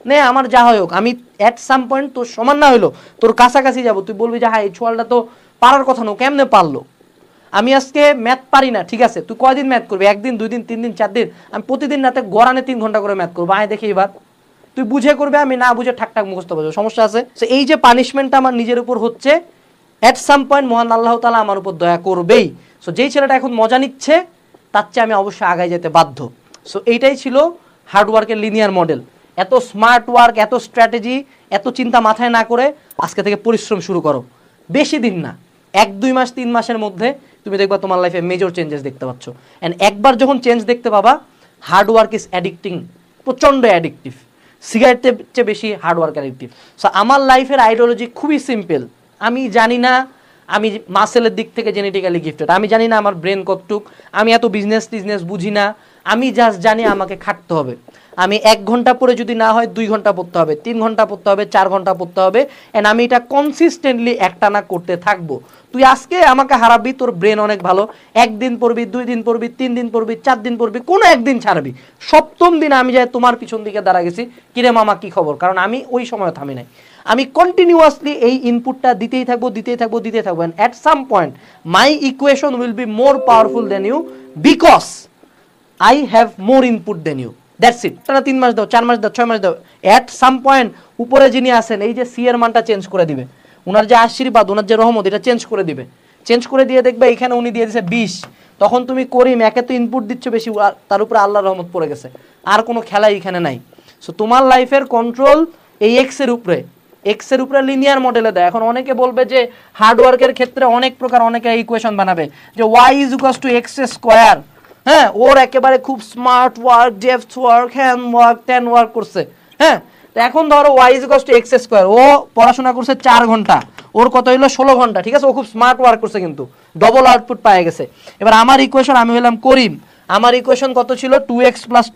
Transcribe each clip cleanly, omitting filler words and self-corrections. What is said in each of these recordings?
নে আমার যা হয় হোক, আমি অ্যাট সাম পয়েন্ট তোর সমান না হইলো তোর কাছাকাছি যাব, তুই বলবি যে হ্যাঁ এই ছোয়ালটা তো পারার কথা না, কেমনে পারলো। আমি আজকে ম্যাথ পারি না, ঠিক আছে, তুই কয়দিন ম্যাথ করবি, 1 দিন 2 দিন 3 দিন 4 দিন, আমি প্রতিদিন রাতে গড়ানে 3 ঘন্টা করে ম্যাথ করবো, আয় দেখি এবার তুই বুঝে করবে, আমি না বুঝে ঠাকঠাক মুখস্থ করবো, সমস্যা আছে। তো এই যে পানিশমেন্টটা আমার নিজের উপর হচ্ছে, অ্যাট সাম পয়েন্ট মহান আল্লাহ তাআলা আমার উপর দয়া করবেই। সো যেই ছেলেটা এখন মজা নিচ্ছে তার চেয়ে আমি অবশ্যই আগায় যেতে বাধ্য। সো এইটাই ছিল হার্ডওয়ার্কের লিনিয়ার মডেল। এত স্মার্ট ওয়ার্ক, এত স্ট্র্যাটেজি, এত চিন্তা মাথায় না করে আজকে থেকে পরিশ্রম শুরু করো। বেশি দিন না, 1-2 মাস 3 মাসের মধ্যে তুমি দেখবা তোমার লাইফে মেজর চেঞ্জেস দেখতে পাচ্ছ। অ্যান্ড একবার যখন চেঞ্জ দেখতে পাবা, হার্ডওয়ার্ক ইজ অ্যাডিক্টিং, প্রচণ্ড অ্যাডিক্টিভ। সিগারেটের চেয়ে বেশি হার্ডওয়ার্ক অ্যাডিক্টিভ। সো আমার লাইফের আইডিওলজি খুবই সিম্পল। আমি জানি না আমি মাসেলের দিক থেকে জেনেটিক্যালি গিফটেড, আমি জানি না আমার ব্রেন কতটুক, আমি এত বিজনেস বুঝি না, আমি জাস্ট জানি আমাকে খাটতে হবে। আমি 1 ঘন্টা পরে যদি না হয় 2 ঘন্টা পড়তে হবে, 3 ঘন্টা পড়তে হবে, 4 ঘন্টা পড়তে হবে, অ্যান্ড আমি এটা কনসিস্টেন্টলি একটানা করতে থাকবো। তুই আজকে আমাকে হারাবি, তোর ব্রেন অনেক ভালো, 1 দিন পড়বি, 2 দিন পড়বি, 3 দিন পড়বি, 4 দিন পড়বি, কোনো একদিন ছাড়বি, 7ম দিন আমি যাই তোমার পিছন দিকে দাঁড়া গেছি, কিরে মামা কি খবর, কারণ আমি ওই সময় থামি নাই। আমি কন্টিনিউয়াসলি এই ইনপুটটা দিতেই থাকবো, and at some point my equation will be more powerful than you, because I have more input than you, that's it. তারা 3 মাস দাও, 4 মাস দাও, 6 মাস দাও, অ্যাট সাম পয়েন্ট উপরে যিনি আছেন এই যে সি এর মানটা চেঞ্জ করে দিবে, ওনার যে আশীর্বাদ, ওনার যে রহমত, এটা চেঞ্জ করে দিবে। চেঞ্জ করে দিয়ে দেখবে এখানে উনি দিয়ে দিয়েছে 20, তখন তুমি করিম একে তো ইনপুট দিচ্ছ বেশি, তার উপরে আল্লাহর রহমত পড়ে গেছে, আর কোনো খেলাই এখানে নাই। সো তোমার লাইফের কন্ট্রোল এই এক্সের উপরে লিনিয়ার মডেলে দেয়। এখন অনেকে বলবে যে হার্ডওয়ার্কের ক্ষেত্রে অনেক প্রকার, অনেকে ইকুয়েশন বানাবে যে y is equals to x square, হ্যাঁ ওর একেবারে খুব smart work, depth work, hand work, টেন ওয়ার্ক করছে, হ্যাঁ। তো এখন ধরো y is equals to x square, ও পড়াশোনা করছে 4 ঘন্টা, ওর কত হইলো 16 ঘন্টা, ঠিক আছে, ও খুব স্মার্ট ওয়ার্ক করছে কিন্তু ডবল আউটপুট পেয়ে গেছে। এবার আমার ইকুয়েশন, আমি হলাম করিম, আমার ইকুয়েশন কত ছিল 2x প্লাস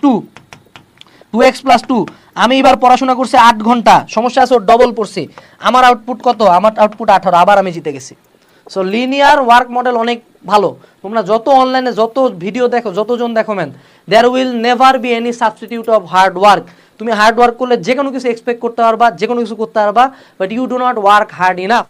2, আমি এবার পড়াশোনা করছি 8 ঘন্টা, সমস্যা আছে ওর ডবল পড়ছি, আমার আউটপুট কত, আমার আউটপুট 18, আবার আমি জিতে গেছি। সো লিনিয়ার ওয়ার্ক মডেল অনেক ভালো। তোমরা যত অনলাইনে যত ভিডিও দেখো, যতজন দেখো man, there will never be any substitute of hard work. তুমি হার্ড ওয়ার্ক করলে যে কোনো কিছু এক্সপেক্ট করতে পারবা, যে কোনো কিছু করতে পারবা, but you do not work hard enough.